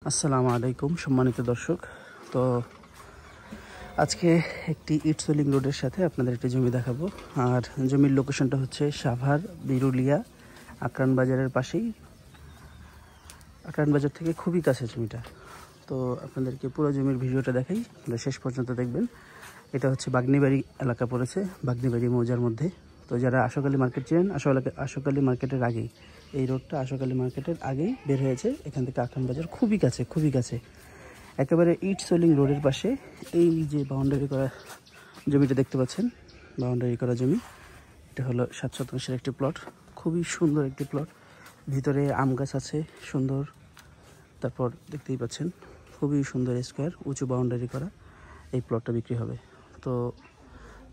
আসসালামু আলাইকুম সম্মানিত দর্শক। তো আজকে একটি ইট সোলিং রোডের সাথে আপনাদের একটি জমি দেখাবো। আর জমির লোকেশনটা হচ্ছে সাভার বিরুলিয়া আকরান বাজারের পাশেই, আকরান বাজার থেকে খুবই কাছে জমিটা। তো আপনাদেরকে পুরো জমির ভিডিওটা দেখাই, আপনারা শেষ পর্যন্ত দেখবেন। এটা হচ্ছে বাগনিবাড়ি এলাকা পড়েছে, বাগনিবাড়ি মৌজার মধ্যে। তো যারা আশোকালী মার্কেট চেনেন, আশোকালী মার্কেটের আগেই এই রোডটা, আশোকালী মার্কেটের আগেই বের হয়েছে। এখান থেকে আকরান বাজার খুবই কাছে একেবারে ইট সোলিং রোডের পাশে। এই যে বাউন্ডারি করা জমিটা দেখতে পাচ্ছেন, বাউন্ডারি করা জমি, এটা হলো 7 শতাংশের একটি প্লট। খুবই সুন্দর একটি প্লট, ভিতরে আম গাছ আছে সুন্দর। তারপর দেখতেই পাচ্ছেন খুবই সুন্দর স্কোয়ার উঁচু বাউন্ডারি করা এই প্লটটা বিক্রি হবে। তো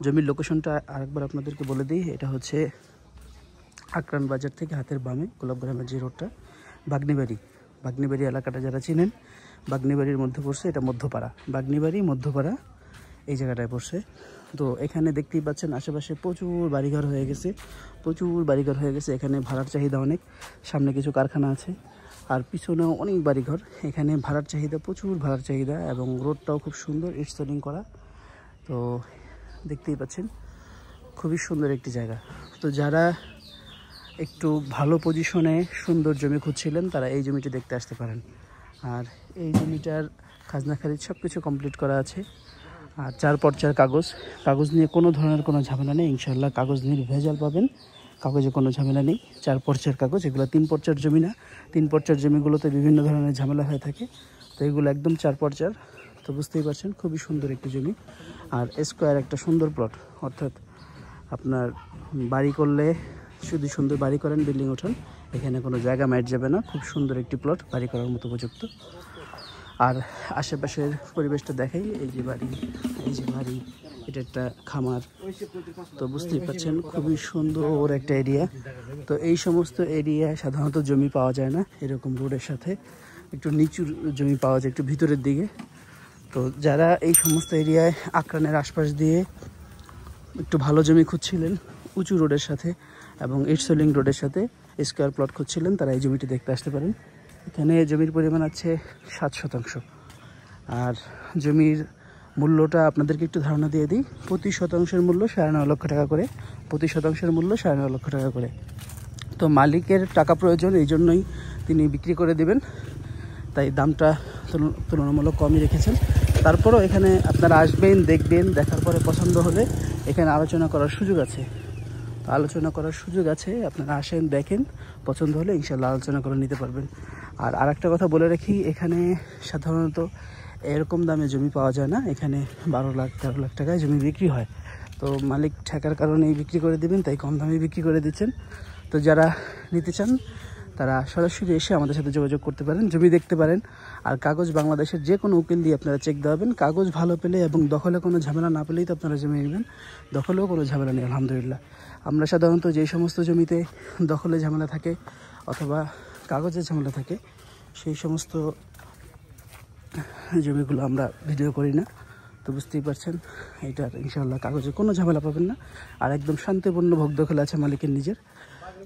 জমির লোকেশনটা আরেকবার আপনাদেরকে বলে দিই, এটা হচ্ছে আকরান বাজার থেকে হাতের বামে গোলাপগ্রামের যে রোডটা, বাগনিবাড়ি এলাকাটা যারা চিনেন, বাগনিবাড়ির মধ্যে পড়ছে, এটা মধ্যপাড়া, বাগনিবাড়ি মধ্যপাড়া এই জায়গাটায় পড়ছে। তো এখানে দেখতেই পাচ্ছেন আশেপাশে প্রচুর বাড়িঘর হয়ে গেছে, এখানে ভাড়ার চাহিদা অনেক। সামনে কিছু কারখানা আছে আর পিছনেও অনেক বাড়িঘর। এখানে ভাড়ার চাহিদা, প্রচুর ভাড়ার চাহিদা, এবং রোডটাও খুব সুন্দর ইট সোলিং করা। তো দেখতেই পাচ্ছেন খুবই সুন্দর একটি জায়গা। তো যারা একটু ভালো পজিশনে সুন্দর জমি খুঁজছিলেন তারা এই জমিটি দেখতে আসতে পারেন। আর এই জমিটার খাজনা খারিজ সব কিছু কমপ্লিট করা আছে। আর 4 পর্চার কাগজ নিয়ে কোনো ধরনের কোনো ঝামেলা নেই ইনশাল্লাহ। কাগজ নির্ভেজাল পাবেন, কাগজে কোনো ঝামেলা নেই। 4 পর্চার কাগজ, এগুলো 3 পর্চার জমি না। 3 পর্চার জমিগুলোতে বিভিন্ন ধরনের ঝামেলা হয়ে থাকে, তো এগুলো একদম 4 পর্চার। তো বুঝতেই পারছেন খুবই সুন্দর একটি জমি। আর স্কোয়ার একটা সুন্দর প্লট, অর্থাৎ আপনার বাড়ি করলে শুধু সুন্দর বাড়ি করেন, বিল্ডিং ওঠান, এখানে কোনো জায়গা মাইট যাবে না। খুব সুন্দর একটি প্লট, বাড়ি করার মতো উপযুক্ত। আর আশেপাশের পরিবেশটা দেখাই, এই যে বাড়ি, এটা একটা খামার। তো বুঝতেই পারছেন খুবই সুন্দর একটা এরিয়া। তো এই সমস্ত এরিয়ায় সাধারণত জমি পাওয়া যায় না, এরকম রোডের সাথে একটু নিচু জমি পাওয়া যায় একটু ভিতরের দিকে। তো যারা এই সমস্ত এরিয়ায় আকরানের আশপাশ দিয়ে একটু ভালো জমি খুঁজছিলেন, উঁচু রোডের সাথে এবং ইট সোলিং রোডের সাথে স্কোয়ার প্লট খুঁজছিলেন, তারা এই জমিটি দেখতে আসতে পারেন। এখানে জমির পরিমাণ আছে 7 শতাংশ। আর জমির মূল্যটা আপনাদেরকে একটু ধারণা দিয়ে দিই। প্রতি শতাংশের মূল্য 9.5 লক্ষ টাকা করে, প্রতি শতাংশের মূল্য 9.5 লক্ষ টাকা করে। তো মালিকের টাকা প্রয়োজন, এই জন্যই তিনি বিক্রি করে দেবেন, তাই দামটা তুলনামূলক কমই রেখেছেন। তারপরও এখানে আপনারা আসবেন, দেখবেন, দেখার পরে পছন্দ হলে এখানে আলোচনা করার সুযোগ আছে। আপনারা আসেন, দেখেন, পছন্দ হলে ইনশাল্লাহ আলোচনা করে নিতে পারবেন। আর আরেকটা কথা বলে রাখি, এখানে সাধারণত এরকম দামে জমি পাওয়া যায় না। এখানে 12 লাখ 13 লাখ টাকায় জমি বিক্রি হয়। তো মালিক ঠেকার কারণেই বিক্রি করে দেবেন, তাই কম দামে বিক্রি করে দিচ্ছেন। তো যারা নিতে চান তারা সরাসরি এসে আমাদের সাথে যোগাযোগ করতে পারেন, জমি দেখতে পারেন। আর কাগজ বাংলাদেশের যে কোনো উকিল দিয়ে আপনারা চেক দেওয়াবেন। কাগজ ভালো পেলে এবং দখলে কোনো ঝামেলা না পেলেই তো আপনারা জমি নেবেন, দখলেও কোনো ঝামেলা নেই আলহামদুলিল্লাহ। আমরা সাধারণত যেই সমস্ত জমিতে দখলে ঝামেলা থাকে অথবা কাগজের ঝামেলা থাকে সেই সমস্ত জমিগুলো আমরা ভিডিও করি না। তো বুঝতেই পারছেন এটার ইনশাআল্লাহ কাগজে কোনো ঝামেলা পাবেন না। আর একদম শান্তিপূর্ণ ভোগ দখল আছে মালিকের নিজের।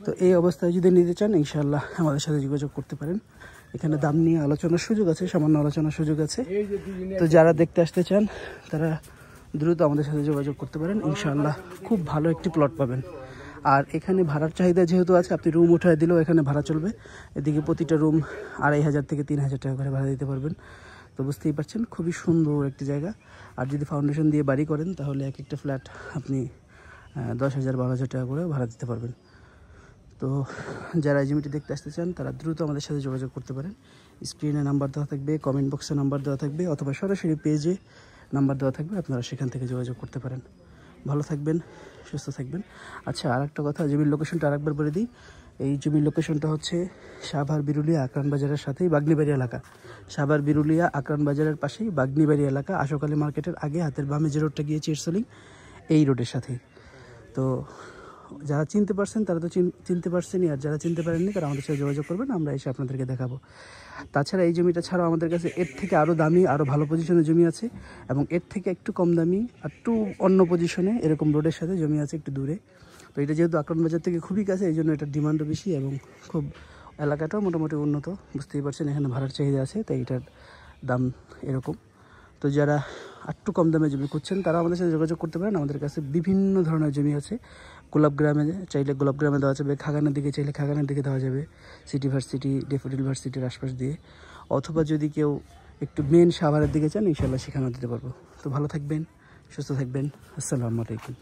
তো এই অবস্থায় যদি নিতে চান ইনশাআল্লাহ আমাদের সাথে যোগাযোগ করতে পারেন। এখানে দাম নিয়ে আলোচনার সুযোগ আছে, সামান্য আলোচনার সুযোগ আছে। তো যারা দেখতে আসতে চান তারা দ্রুত আমাদের সাথে যোগাযোগ করতে পারেন, ইনশাআল্লাহ খুব ভালো একটি প্লট পাবেন। আর এখানে ভাড়ার চাহিদা যেহেতু আছে, আপনি রুম উঠায় দিলেও এখানে ভাড়া চলবে। এদিকে প্রতিটা রুম 2500 থেকে 3000 টাকা করে ভাড়া দিতে পারবেন। তো বুঝতেই পারছেন খুবই সুন্দর একটি জায়গা। আর যদি ফাউন্ডেশন দিয়ে বাড়ি করেন তাহলে এক একটা ফ্ল্যাট আপনি 10,000 12,000 টাকা করে ভাড়া দিতে পারবেন। তো যারা এই জমিটি দেখতে আসতে চান তারা দ্রুত আমাদের সাথে যোগাযোগ করতে পারেন। স্ক্রিনে নাম্বার দেওয়া থাকবে, কমেন্ট বক্সে নাম্বার দেওয়া থাকবে, অথবা সরাসরি পেজে নাম্বার দেওয়া থাকবে, আপনারা সেখান থেকে যোগাযোগ করতে পারেন। ভালো থাকবেন, সুস্থ থাকবেন। আচ্ছা, আর একটা কথা, জমির লোকেশনটা আরেকবার বলে দিই। এই জমির লোকেশনটা হচ্ছে সাভার বিরুলিয়া আকরান বাজারের সাথেই বাগনিবাড়ি এলাকা। সাভার বিরুলিয়া আকরান বাজারের পাশেই বাগনিবাড়ি এলাকা, আশোকালী মার্কেটের আগে হাতের বামে যে রোডটা গিয়েছে ইট সোলিং, এই রোডের সাথেই। তো যারা চিনতে পারছেন তারা তো চিনতে পারছেনই, আর যারা চিনতে পারেননি তারা আমাদের সাথে যোগাযোগ করবেন, আমরা এসে আপনাদেরকে দেখাবো। তাছাড়া এই জমিটা ছাড়াও আমাদের কাছে এর থেকে আরও দামি, আরও ভালো পজিশনে জমি আছে, এবং এর থেকে একটু কম দামি একটু অন্য পজিশনে এরকম রোডের সাথে জমি আছে একটু দূরে। তো এটা যেহেতু আকরান বাজার থেকে খুবই কাছে, এই জন্য এটার ডিমান্ডও বেশি এবং খুব এলাকাটাও মোটামুটি উন্নত, বুঝতেই পারছেন এখানে ভাড়ার চাহিদা আছে, তাই এটার দাম এরকম। তো যারা একটু কম দামে জমি খুঁজছেন তারা আমাদের সাথে যোগাযোগ করতে পারেন। আমাদের কাছে বিভিন্ন ধরনের জমি আছে। গোলাপ গ্রামে চাইলে গোলাপ গ্রামে দেওয়া যাবে, খাগানের দিকে চাইলে খাগানের দিকে দেওয়া যাবে, সিটি ভার্সিটি, ডেফোডিল ভার্সিটির আশপাশ দিয়ে, অথবা যদি কেউ একটু মেন সাভারের দিকে চান ইনশাল্লাহ সেখানেও দিতে পারবো। তো ভালো থাকবেন, সুস্থ থাকবেন, আসসালামু আলাইকুম।